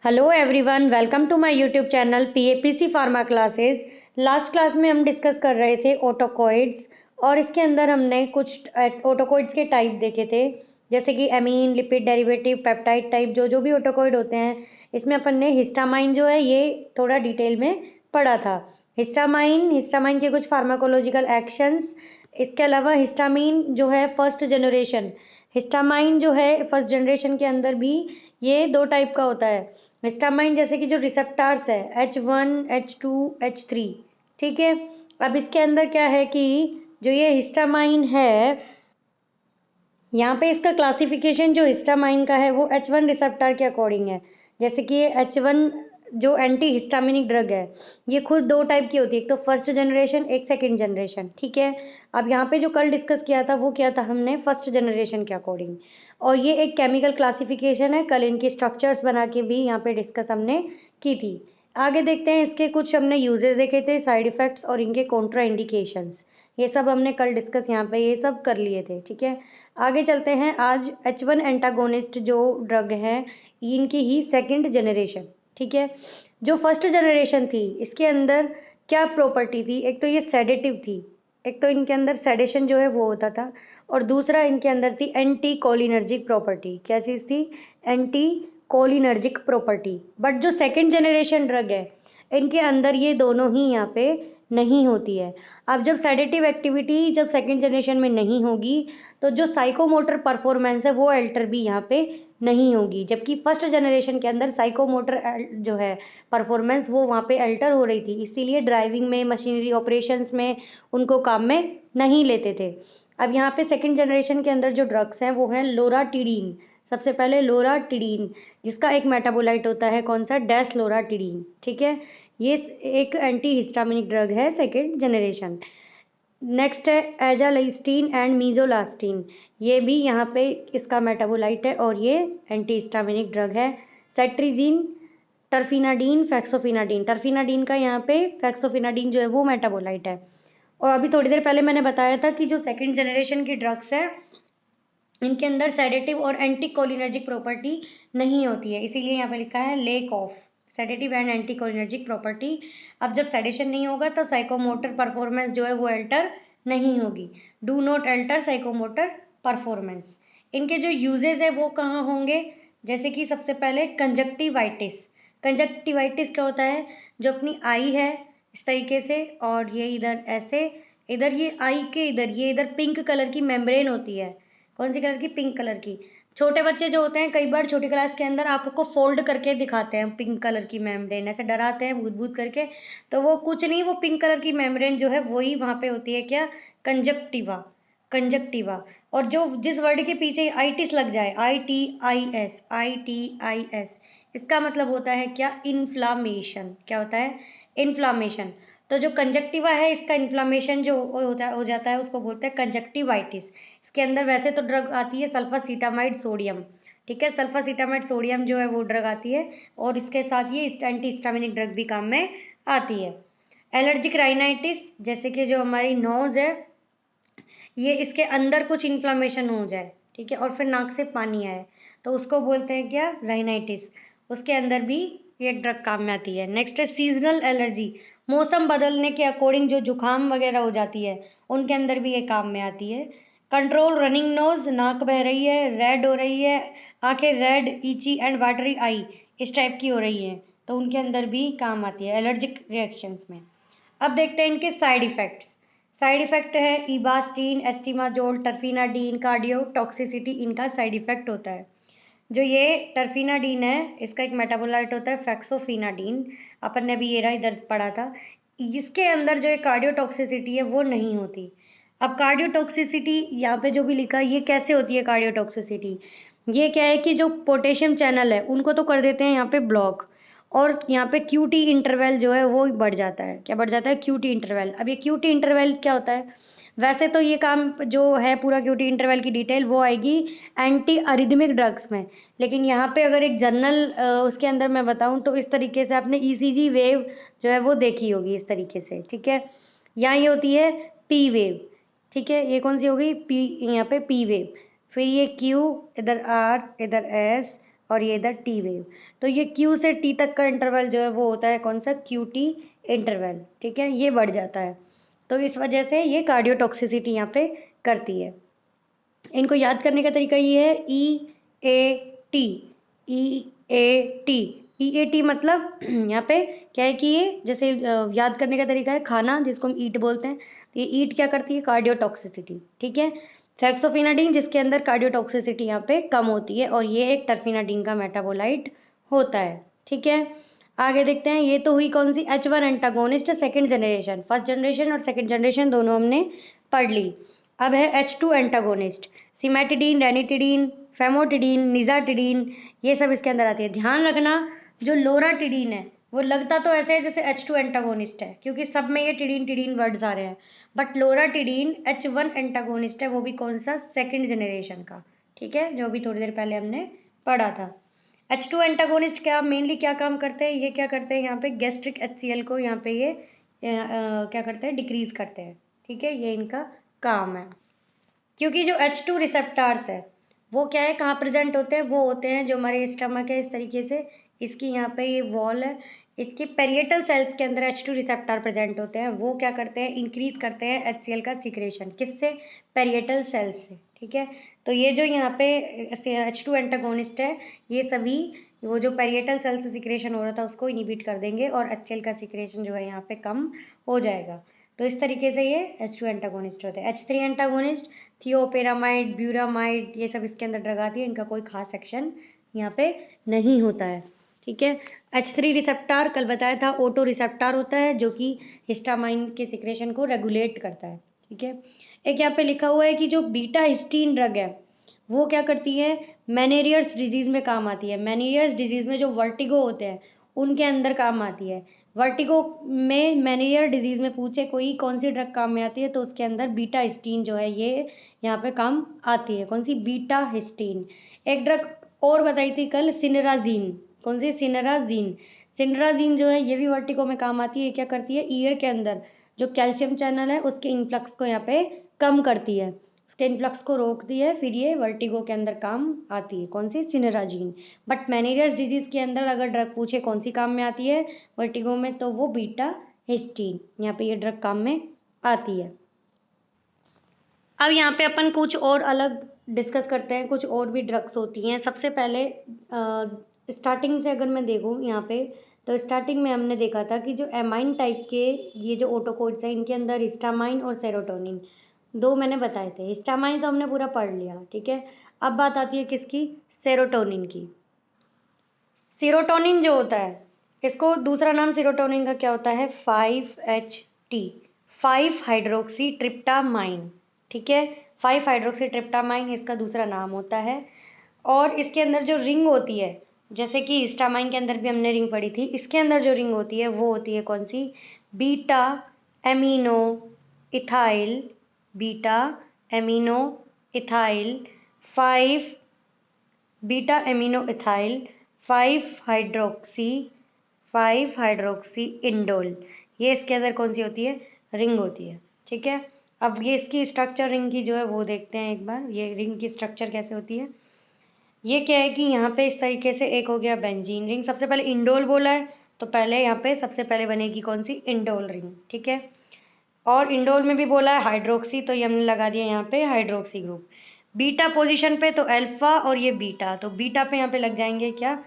Hello everyone, welcome to my YouTube channel PAPC pharma classes. Last class में हम discuss कर रहे थे ऑटोकॉइड्स और इसके अंदर हमने कुछ ऑटोकॉइड्स के टाइप देखे थे, जैसे कि amine, lipid derivative, peptide type. जो भी ऑटोकॉइड होते हैं इसमें अपन ने हिस्टामाइन जो है ये थोड़ा डिटेल में पढ़ा था। हिस्टामाइन के कुछ फार्माकोलॉजिकल एक्शंस। इसके अलावा हिस्टामीन जो है फर्स्ट जनरेशन, हिस्टामाइन जो है फर्स्ट जनरेशन के अंदर भी ये दो टाइप का होता है। हिस्टामाइन जैसे कि जो रिसेप्टार्स है H1, H2, H3, ठीक है। अब इसके अंदर क्या है कि जो ये हिस्टामाइन है, यहाँ पे इसका क्लासिफिकेशन जो हिस्टामाइन का है वो H1 रिसेप्टर के अकॉर्डिंग है। जैसे कि ये H1 जो एंटी हिस्टामिनिक ड्रग है ये खुद दो टाइप की होती है, एक तो फर्स्ट जनरेशन, एक सेकंड जनरेशन, ठीक है। अब यहाँ पे जो कल डिस्कस किया था वो किया था हमने फर्स्ट जनरेशन के अकॉर्डिंग, और ये एक केमिकल क्लासिफिकेशन है। कल इनकी स्ट्रक्चर्स बना के भी यहाँ पे डिस्कस हमने की थी। आगे देखते हैं, इसके कुछ हमने यूजेस देखे थे, साइड इफेक्ट्स और इनके कॉन्ट्रा इंडिकेशंस, ये सब हमने कल डिस्कस यहाँ पे ये सब कर लिए थे, ठीक है। आगे चलते हैं, आज H1 एंटागोनिस्ट जो ड्रग है इनकी ही सेकंड जनरेशन, ठीक है। जो फर्स्ट जनरेशन थी इसके अंदर क्या प्रॉपर्टी थी, एक तो ये सेडेटिव थी, एक तो इनके अंदर सेडेशन जो है वो होता था, और दूसरा इनके अंदर थी एंटी कोलिनर्जिक प्रॉपर्टी। क्या चीज़ थी? Anti cholinergic property. बट जो सेकंड जनरेशन ड्रग है इनके अंदर ये दोनों ही यहाँ पे नहीं होती है। अब जब सेडेटिव एक्टिविटी जब सेकंड जनरेशन में नहीं होगी तो जो साइकोमोटर परफॉर्मेंस है वो अल्टर भी यहाँ पे नहीं होगी, जबकि फर्स्ट जनरेशन के अंदर साइकोमोटर जो है परफॉर्मेंस वो वहाँ पे अल्टर हो रही थी, इसीलिए ड्राइविंग में, मशीनरी ऑपरेशंस में उनको काम में नहीं लेते थे। अब यहाँ पे सेकंड जनरेशन के अंदर जो ड्रग्स हैं वो हैं लोराटिडीन। सबसे पहले लोराटिडीन, जिसका एक मेटाबोलाइट होता है कौन सा? डेसलोराटिडीन, ठीक है। ये एक एंटी हिस्टामिनिक ड्रग है सेकंड जनरेशन। नेक्स्ट है एजालिस्टीन एंड मीजोलास्टीन, ये भी यहाँ पे इसका मेटाबोलाइट है और ये एंटी हिस्टामिनिक ड्रग है। सेट्रिजीन, टर्फिनाडीन, फैक्सोफिनाडीन, टर्फिनाडीन का यहाँ पे फैक्सोफिनाडीन जो है वो मेटाबोलाइट है। और अभी थोड़ी देर पहले मैंने बताया था कि जो सेकंड जनरेशन की ड्रग्स है इनके अंदर सेडेटिव और एंटी कोलिनर्जिक प्रॉपर्टी नहीं होती है, इसीलिए यहाँ पे लिखा है lake of sedative and anti cholinergic property. अब जब सेडेशन नहीं होगा तो साइकोमोटर परफॉर्मेंस जो है वो अल्टर नहीं होगी। Do not alter psychomotor performance. इनके जो यूजेज है वो कहाँ होंगे? जैसे कि सबसे पहले कंजक्टिवाइटिस। कंजक्टिवाइटिस क्या होता है? जो अपनी आई है इस तरीके से, और ये इधर ऐसे, इधर ये आई के इधर ये इधर पिंक कलर की मेम्ब्रेन होती है। कौन सी कलर की? पिंक कलर की। छोटे बच्चे जो होते हैं कई बार छोटी क्लास के अंदर आंखों को फोल्ड करके दिखाते हैं, पिंक कलर की मेम्ब्रेन ऐसे डराते हैं भूत भूत करके, तो वो कुछ नहीं, वो पिंक कलर की मेम्ब्रेन जो है वही वहाँ पे होती है। क्या? कंजक्टिवा। कंजक्टिवा। और जो जिस वर्ड के पीछे आईटिस लग जाए, ITIS, ITIS, इसका मतलब होता है क्या? इन्फ्लामेशन। क्या होता है? इन्फ्लामेशन। तो जो कंजक्टिवा है इसका इन्फ्लामेशन जो हो जाता है उसको बोलते हैं कंजक्टिवाइटिस। इसके अंदर वैसे तो ड्रग आती है सल्फासीटामाइड सोडियम, ठीक है। सल्फासीटामाइड सोडियम जो है वो ड्रग आती है, और इसके साथ ये एंटी हिस्टामिनिक ड्रग भी काम में आती है। एलर्जिक राइनाइटिस, जैसे कि जो हमारी नोज है ये इसके अंदर कुछ इन्फ्लामेशन हो जाए, ठीक है, और फिर नाक से पानी आए, तो उसको बोलते हैं क्या? राइनाइटिस। उसके अंदर भी ये ड्रग काम में आती है। नेक्स्ट है सीजनल एलर्जी, मौसम बदलने के अकॉर्डिंग जो जुकाम वगैरह हो जाती है उनके अंदर भी ये काम में आती है। कंट्रोल रनिंग नोज, नाक बह रही है, रेड हो रही है, आंखें रेड, ईची एंड वाटरी आई इस टाइप की हो रही हैं, तो उनके अंदर भी काम आती है एलर्जिक रिएक्शंस में। अब देखते हैं इनके साइड इफेक्ट्स। साइड इफेक्ट है इबास्टीन, एस्टिमाजोल, टर्फिनाडीन, कार्डियो टॉक्सिसिटी इनका साइड इफेक्ट होता है। जो ये टर्फिनाडीन है इसका एक मेटाबोलाइट होता है फैक्सोफिनाडीन, अपन ने अभी ये रहा इधर पढ़ा था। इसके अंदर जो कार्डियो टॉक्सिसिटी है वो नहीं होती। अब कार्डियो टॉक्सिसिटी यहाँ पे जो भी लिखा है ये कैसे होती है? कार्डियो टॉक्सिसिटी ये क्या है कि जो पोटेशियम चैनल है उनको तो कर देते हैं यहाँ पे ब्लॉक, और यहाँ पे QT इंटरवल जो है वो बढ़ जाता है। क्या बढ़ जाता है? QT interval. अब ये QT इंटरवल क्या होता है? वैसे तो ये काम जो है पूरा QT इंटरवल की डिटेल वो आएगी एंटी अरिथमिक ड्रग्स में, लेकिन यहाँ पे अगर एक जनरल उसके अंदर मैं बताऊँ तो इस तरीके से आपने ECG वेव जो है वो देखी होगी इस तरीके से, ठीक है। यहाँ ये होती है P वेव, ठीक है। ये कौन सी होगी? P, यहाँ पे P वेव। फिर ये Q, इधर R, इधर S, और ये इधर टी वेव। तो ये क्यू से टी तक का इंटरवल जो है वो होता है कौन सा, क्यू टी इंटरवल, ठीक है, ये बढ़ जाता है। तो इस वजह से ये कार्डियोटॉक्सिसिटी यहाँ पे करती है। इनको याद करने का तरीका ये है E A T, E A T. E A T मतलब यहाँ पे क्या है कि ये जैसे याद करने का तरीका है खाना जिसको हम ईट बोलते हैं, तो ये ईट क्या करती है, कार्डियोटॉक्सिसिटी, ठीक है। फेक्सोफिनाडीन जिसके अंदर कार्डियोटॉक्सिसिटी यहाँ पे कम होती है और ये एक टर्फिनाडीन का मेटाबोलाइट होता है, ठीक है। आगे देखते हैं, ये तो हुई कौन सी, H1 antagonist second generation. First generation और सेकंड जनरेशन दोनों हमने पढ़ ली। अब है H2 antagonist, cimetidine, ranitidine, famotidine, निजाटिडीन, ये सब इसके अंदर आती है। ध्यान रखना जो लोराटिडीन है वो लगता तो ऐसे है जैसे H2 एंटागोनिस्ट है, क्योंकि सब में ये टिडीन टिडीन वर्ड्स आ रहे हैं, बट लोराटिडीन H1 एंटागोनिस्ट है, वो भी कौन सा, सेकंड जनरेशन का, ठीक है, जो भी थोड़ी देर पहले हमने पढ़ा था। H2 एंटागोनिस्ट क्या मेनली क्या काम करते हैं, ये क्या करते हैं, यहाँ पे गैस्ट्रिक HCl को यहाँ पे ये क्या करते हैं, डिक्रीज करते हैं, ठीक है, ये इनका काम है। क्योंकि जो H2 रिसेप्टार्स है वो क्या है, कहाँ प्रेजेंट होते हैं, वो होते हैं जो हमारे स्टमक है, इस तरीके से इसकी यहाँ पे ये वॉल है, इसके पेरिएटल सेल्स के अंदर H2 रिसेप्टर प्रेजेंट होते हैं। वो क्या करते हैं, इंक्रीज करते हैं HCl का सिक्रेशन, किससे, पेरिएटल सेल्स से, ठीक है। तो ये जो यहाँ पे H2 एंटागोनिस्ट है, ये सभी वो जो पेरिएटल सेल से सिक्रेशन हो रहा था उसको इनिबिट कर देंगे और HCl का सिक्रेशन जो है यहाँ पे कम हो जाएगा। तो इस तरीके से ये H2 एंटागोनिस्ट होते हैं। H3 एंटागोनिस्ट, थियोपेरामाइड, ब्यूरामाइड, ये सब इसके अंदर ड्रग आती है, इनका कोई खास सेक्शन यहाँ पे नहीं होता है, ठीक है। H3 रिसेप्टर कल बताया था ऑटो रिसेप्टर होता है जो कि हिस्टामाइन के सिक्रेशन को रेगुलेट करता है, ठीक है। एक यहाँ पे लिखा हुआ है कि जो बीटा हिस्टीन ड्रग है वो क्या करती है, मेनियर्स डिजीज में काम आती है। मेनियर्स डिजीज में जो वर्टिगो होते हैं उनके अंदर काम आती है। वर्टिगो में मेनियर डिजीज में पूछे कोई कौन सी ड्रग काम में आती है तो उसके अंदर बीटा हिस्टीन जो है ये यहाँ पे काम आती है। कौन सी, बीटा हिस्टीन। एक ड्रग और बताई थी कल, सिनराजीन, कौन सी, सिनराजीन। सिनराजीन जो है ये भी वर्टिगो में काम आती है। क्या करती है, ईयर के अंदर जो कैल्शियम चैनल है उसके इन्फ्लक्स को यहाँ पे कम करती है, उसके इन्फ्लक्स को रोकती है, फिर ये वर्टिगो के अंदर काम आती है। कौन सी, सिनराजीन। बट मेनियर्स डिजीज के अंदर अगर ड्रग पूछे कौन सी काम में आती है वर्टिगो में, तो वो बीटा हिस्टीन, यहाँ पे ये ड्रग काम में आती है। अब यहाँ पे अपन कुछ और अलग डिस्कस करते हैं, कुछ और भी ड्रग्स होती हैं। सबसे पहले स्टार्टिंग से अगर मैं देखूँ यहाँ पे, तो स्टार्टिंग में हमने देखा था कि जो एमाइन टाइप के ये जो ऑटोकोड्स हैं इनके अंदर हिस्टामाइन और सेरोटोनिन दो मैंने बताए थे। हिस्टामाइन तो हमने पूरा पढ़ लिया, ठीक है। अब बात आती है किसकी, सेरोटोनिन की। सेरोटोनिन जो होता है इसको दूसरा नाम सेरोटोनिन का क्या होता है, 5-HT, 5 हाइड्रोक्सी ट्रिप्टामाइन, ठीक है। 5 हाइड्रोक्सी ट्रिप्टामाइन इसका दूसरा नाम होता है। और इसके अंदर जो रिंग होती है, जैसे कि हिस्टामाइन के अंदर भी हमने रिंग पढ़ी थी, इसके अंदर जो रिंग होती है वो होती है कौन सी, beta amino ethyl, beta amino ethyl 5, beta amino ethyl 5 hydroxy indole, ये इसके अंदर कौन सी होती है, रिंग होती है, ठीक है। अब ये इसकी स्ट्रक्चर रिंग की जो है वो देखते हैं एक बार, ये रिंग की स्ट्रक्चर कैसे होती है। ये क्या है कि यहाँ पे इस तरीके से एक हो गया बेंजीन रिंग, सबसे पहले इंडोल बोला है तो पहले यहाँ पे सबसे पहले बनेगी कौन सी, इंडोल रिंग, ठीक है। और इंडोल में भी बोला है हाइड्रोक्सी, तो ये हमने लगा दिया यहाँ पे हाइड्रोक्सी ग्रुप। बीटा पोजीशन पे तो अल्फा और ये बीटा, तो बीटा पे यहाँ पे लग जाएंगे क्या,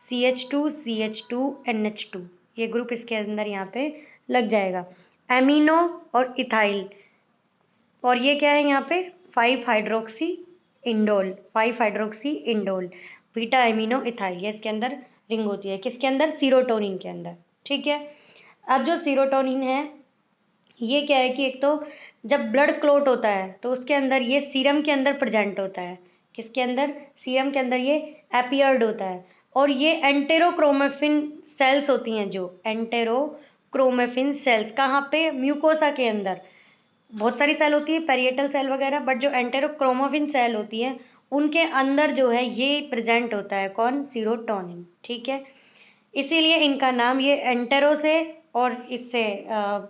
CH2 NH2, ये ग्रुप इसके अंदर यहाँ पे लग जाएगा। एमिनो और इथाइल, और ये क्या है यहाँ पे 5 hydroxy indole, 5 hydroxy indole, beta amino ethyl, ये इसके अंदर रिंग होती है, किसके अंदर, सीरोटोनिन के अंदर, ठीक है। अब जो सीरोटोनिन है ये क्या है कि एक तो जब ब्लड क्लॉट होता है तो उसके अंदर ये सीरम के अंदर प्रेजेंट होता है, किसके अंदर, सीरम के अंदर ये एपियर्ड होता है। और ये एंटेरोक्रोमेफिन सेल्स होती हैं, जो एंटेरोक्रोमेफिन सेल्स कहाँ पे, म्यूकोसा के अंदर बहुत सारी सेल होती है, पेरिएटल सेल वगैरह, बट जो एंटेरोक्रोमेफिन सेल होती है उनके अंदर जो है ये प्रेजेंट होता है कौन, सीरोटोनिन, ठीक है। इसीलिए इनका नाम ये एंटेरो से और इससे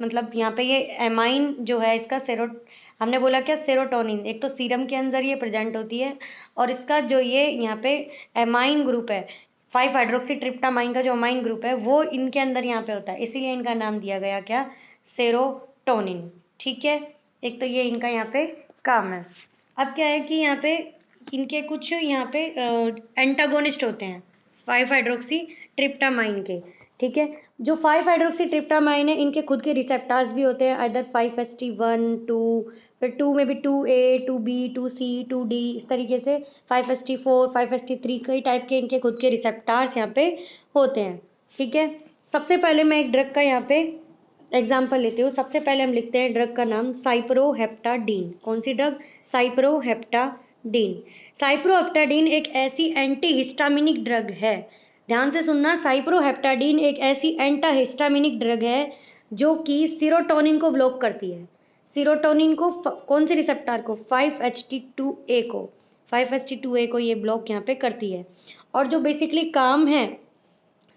मतलब यहाँ पे ये एमाइन जो है इसका हमने बोला क्या, सेरोटोनिन। एक तो सीरम के अंदर ये प्रेजेंट होती है और इसका जो ये यहाँ पे एमाइन ग्रुप है, 5 हाइड्रोक्सी ट्रिप्टामाइन का जो अमाइन ग्रुप है वो इनके अंदर यहाँ पे होता है, इसीलिए इनका नाम दिया गया क्या, सेरोटोनिन। ठीक है, एक तो ये इनका यहाँ पे काम है। अब क्या है कि यहाँ पे इनके कुछ यहाँ पे एंटागोनिस्ट होते हैं 5 हाइड्रोक्सी ट्रिप्टामाइन के। ठीक है, जो 5 हाइड्रोक्सी ट्रिप्टामाइन है इनके खुद के रिसेप्टार्स भी होते हैं, इधर 5HT1 2, फिर 2 में भी 2A 2B 2C 2D, इस तरीके से 5HT4 5HT3 कई टाइप के इनके खुद के रिसेप्टार्स यहाँ पे होते हैं। ठीक है, सबसे पहले मैं एक ड्रग का यहाँ पे एग्जाम्पल लेती हूँ। सबसे पहले हम लिखते हैं ड्रग का नाम साइप्रोहेप्टाडीन। कौन सी ड्रग, साइप्रोहेप्टाडीन। साइप्रोहेप्टाडीन एक ऐसी एंटी हिस्टामिनिक ड्रग है, ध्यान से सुनना, साइप्रोहेप्टाडीन एक ऐसी एंटी हिस्टामिनिक ड्रग है जो कि सीरोटोनिन को ब्लॉक करती है। सीरोटोनिन को कौन से रिसेप्टर को, 5HT2A को, 5HT2A को ये ब्लॉक यहाँ पे करती है। और जो बेसिकली काम है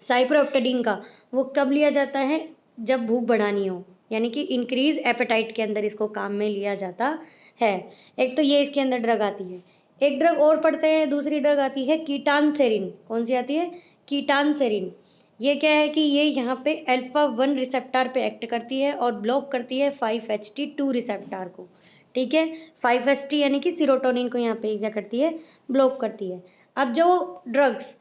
साइप्रोहेप्टाडीन का, वो कब लिया जाता है, जब भूख बढ़ानी हो, यानी कि इंक्रीज एपेटाइट के अंदर इसको काम में लिया जाता है। एक तो ये इसके अंदर ड्रग आती है। एक ड्रग और पढ़ते हैं, दूसरी ड्रग आती है कीटानसेरिन। कौन सी आती है, कीटानसेरिन। ये क्या है कि ये यहाँ पे अल्फा 1 रिसेप्टर पे एक्ट करती है और ब्लॉक करती है 5HT2 रिसेप्टर को। ठीक है, 5HT यानी कि सीरोटोनिन को यहाँ पे क्या करती है, ब्लॉक करती है। अब जो ड्रग्स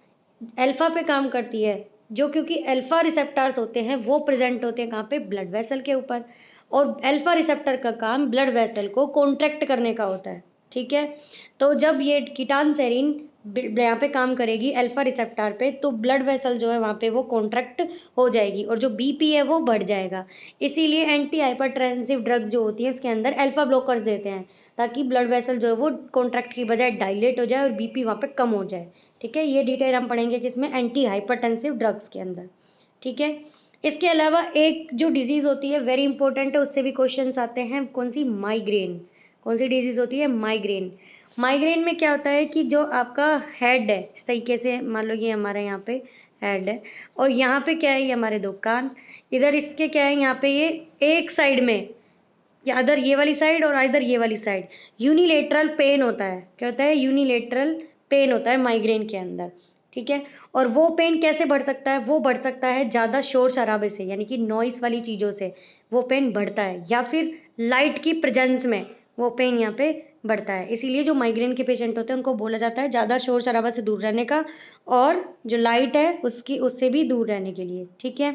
अल्फा पे काम करती है, जो क्योंकि अल्फा रिसेप्टर्स होते हैं वो प्रेजेंट होते हैं कहाँ पे, ब्लड वेसल के ऊपर, और अल्फा रिसेप्टर का काम ब्लड वेसल को कॉन्ट्रैक्ट करने का होता है। ठीक है, तो जब ये कीटानसेरिन यहाँ पे काम करेगी अल्फा रिसेप्टर पे, तो ब्लड वेसल जो है वहाँ पे वो कॉन्ट्रैक्ट हो जाएगी और जो बीपी है वो बढ़ जाएगा। इसीलिए एंटी हाइपरटेंसिव ड्रग्स जो होती है इसके अंदर अल्फा ब्लॉकर्स देते हैं, ताकि ब्लड वेसल जो है वो कॉन्ट्रैक्ट की बजाय डायलेट हो जाए और बीपी वहाँ पे कम हो जाए। ठीक है, ये डिटेल हम पढ़ेंगे किसमें, एंटी हाइपरटेंसिव ड्रग्स के अंदर। ठीक है, इसके अलावा एक जो डिजीज होती है वेरी इंपॉर्टेंट है, उससे भी क्वेश्चंस आते हैं, कौन सी, माइग्रेन। कौन सी डिजीज होती है, माइग्रेन। माइग्रेन में क्या होता है कि जो आपका हेड है, इस तरीके से मान लो ये हमारे यहाँ पे हेड है और यहाँ पे क्या है, ये हमारे दो कान, इधर इसके क्या है, यहाँ पे ये एक साइड में, या इधर ये वाली साइड और इधर ये वाली साइड, यूनिलेटरल पेन होता है। क्या होता है, यूनिलेटरल पेन होता है माइग्रेन के अंदर। ठीक है, और वो पेन कैसे बढ़ सकता है, वो बढ़ सकता है ज़्यादा शोर शराबे से, यानी कि नॉइस वाली चीज़ों से वो पेन बढ़ता है, या फिर लाइट की प्रेजेंस में वो पेन यहाँ पे बढ़ता है। इसीलिए जो माइग्रेन के पेशेंट होते हैं उनको बोला जाता है ज़्यादा शोर शराबा से दूर रहने का, और जो लाइट है उसकी उससे भी दूर रहने के लिए। ठीक है,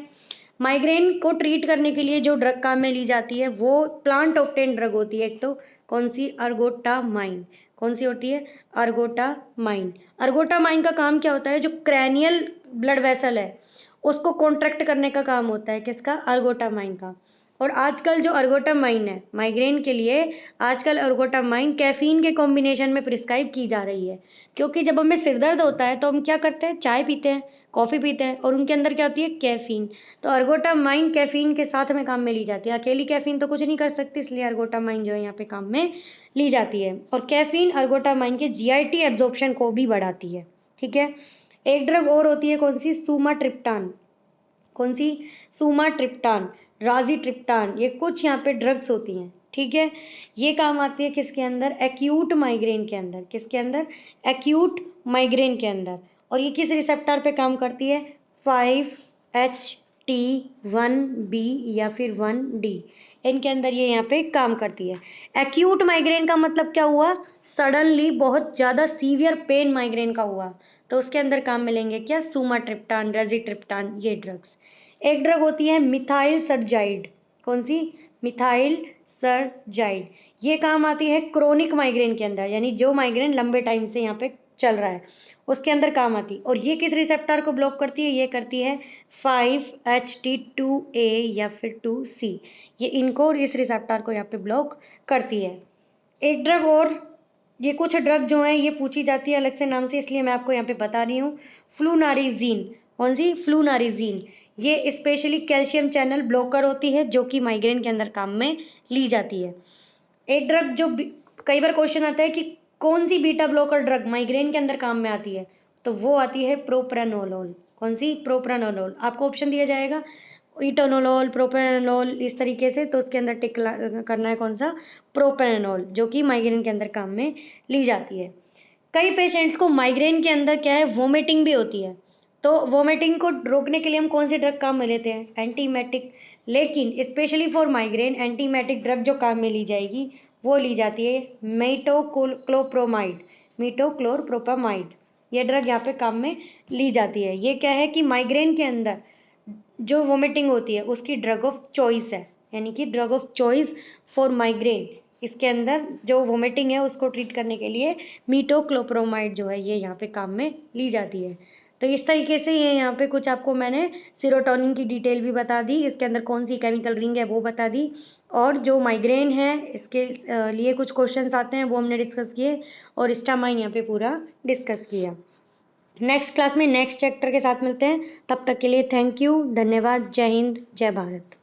माइग्रेन को ट्रीट करने के लिए जो ड्रग काम में ली जाती है वो प्लांट ऑब्टेन ड्रग होती है। एक तो कौन सी, अर्गोटामाइन। कौन सी होती है, अर्गोटामाइन। अर्गोटामाइन का काम क्या होता है, जो क्रैनियल ब्लड वेसल है उसको कॉन्ट्रैक्ट करने का काम होता है, किसका, अर्गोटामाइन का। और आजकल जो अर्गोटामाइन है माइग्रेन के लिए, आजकल अर्गोटामाइन कैफीन के कॉम्बिनेशन में प्रिस्क्राइब की जा रही है, क्योंकि जब हमें सिर दर्द होता है तो हम क्या करते हैं, चाय पीते हैं, कॉफ़ी पीते हैं, और उनके अंदर क्या होती है, कैफीन। तो अर्गोटामाइन कैफीन के साथ में काम में ली जाती है, अकेली कैफीन तो कुछ नहीं कर सकती, इसलिए अर्गोटामाइन जो है यहाँ पे काम में ली जाती है। और कैफीन अर्गोटामाइन के जीआईटी एब्जॉर्प्शन को भी बढ़ाती है। ठीक है, एक ड्रग और होती है, कौन सी, सुमाट्रिप्टान। कौन सी, सुमाट्रिप्टान, राजीट्रिप्टान, ये कुछ यहाँ पे ड्रग्स होती हैं। ठीक है, ये काम आती है किसके अंदर, एक्यूट माइग्रेन के अंदर। किसके अंदर, एक्यूट माइग्रेन के अंदर। और ये किस रिसेप्टर पे काम करती है, 5HT1B या फिर 1D, इनके अंदर ये यहाँ पे काम करती है। एक्यूट माइग्रेन का मतलब क्या हुआ, सडनली बहुत ज़्यादा सीवियर पेन माइग्रेन का हुआ, तो उसके अंदर काम मिलेंगे क्या, सुमाट्रिप्टान, रेजिट्रिप्टान, ये ड्रग्स। एक ड्रग होती है मिथाइल सर्जाइड। कौन सी, मिथाइल सर्जाइड। ये काम आती है क्रोनिक माइग्रेन के अंदर, यानी जो माइग्रेन लंबे टाइम से यहाँ पे चल रहा है उसके अंदर काम आती है। और ये किस रिसेप्टर को ब्लॉक करती है, ये करती है 5HT2A या फिर 2C, ये इनको इस रिसेप्टर को यहाँ पे ब्लॉक करती है। एक ड्रग और, ये कुछ ड्रग जो हैं ये पूछी जाती है अलग से नाम से, इसलिए मैं आपको यहाँ पे बता रही हूँ, फ्लूनारिजीन। कौन सी, फ्लूनारिजीन। ये स्पेशली कैल्शियम चैनल ब्लॉकर होती है जो कि माइग्रेन के अंदर काम में ली जाती है। एक ड्रग जो कई बार क्वेश्चन आता है कि कौन सी बीटा ब्लॉकर ड्रग माइग्रेन के अंदर काम में आती है, तो वो आती है प्रोप्रानोलोल। कौन सी, प्रोप्रानोलोल। आपको ऑप्शन दिया जाएगा, इटानोल, प्रोपेनोल, इस तरीके से, तो उसके अंदर टिक करना है कौन सा, प्रोपेनोल, जो कि माइग्रेन के अंदर काम में ली जाती है। कई पेशेंट्स को माइग्रेन के अंदर क्या है, वोमिटिंग भी होती है, तो वोमिटिंग को रोकने के लिए हम कौन सी ड्रग काम में लेते हैं, एंटीमेटिक। लेकिन specially for migraine antiemetic drug जो काम में ली जाएगी वो ली जाती है मीटोक्लोप्रोमाइड, मीटोक्लोप्रोपामाइड, ये ड्रग यहाँ पे काम में ली जाती है। ये क्या है कि माइग्रेन के अंदर जो वोमिटिंग होती है उसकी ड्रग ऑफ चॉइस है, यानी कि drug of choice for migraine. इसके अंदर जो वोमिटिंग है उसको ट्रीट करने के लिए मीटोक्लोप्रोमाइड जो है ये यहाँ पे काम में ली जाती है। तो इस तरीके से ये यहाँ पे कुछ आपको मैंने सीरोटोनिन की डिटेल भी बता दी, इसके अंदर कौन सी केमिकल रिंग है वो बता दी, और जो माइग्रेन है इसके लिए कुछ क्वेश्चंस आते हैं वो हमने डिस्कस किए, और स्टामाइन यहाँ पे पूरा डिस्कस किया। नेक्स्ट क्लास में नेक्स्ट चैप्टर के साथ मिलते हैं, तब तक के लिए थैंक यू, धन्यवाद, जय हिंद, जय भारत।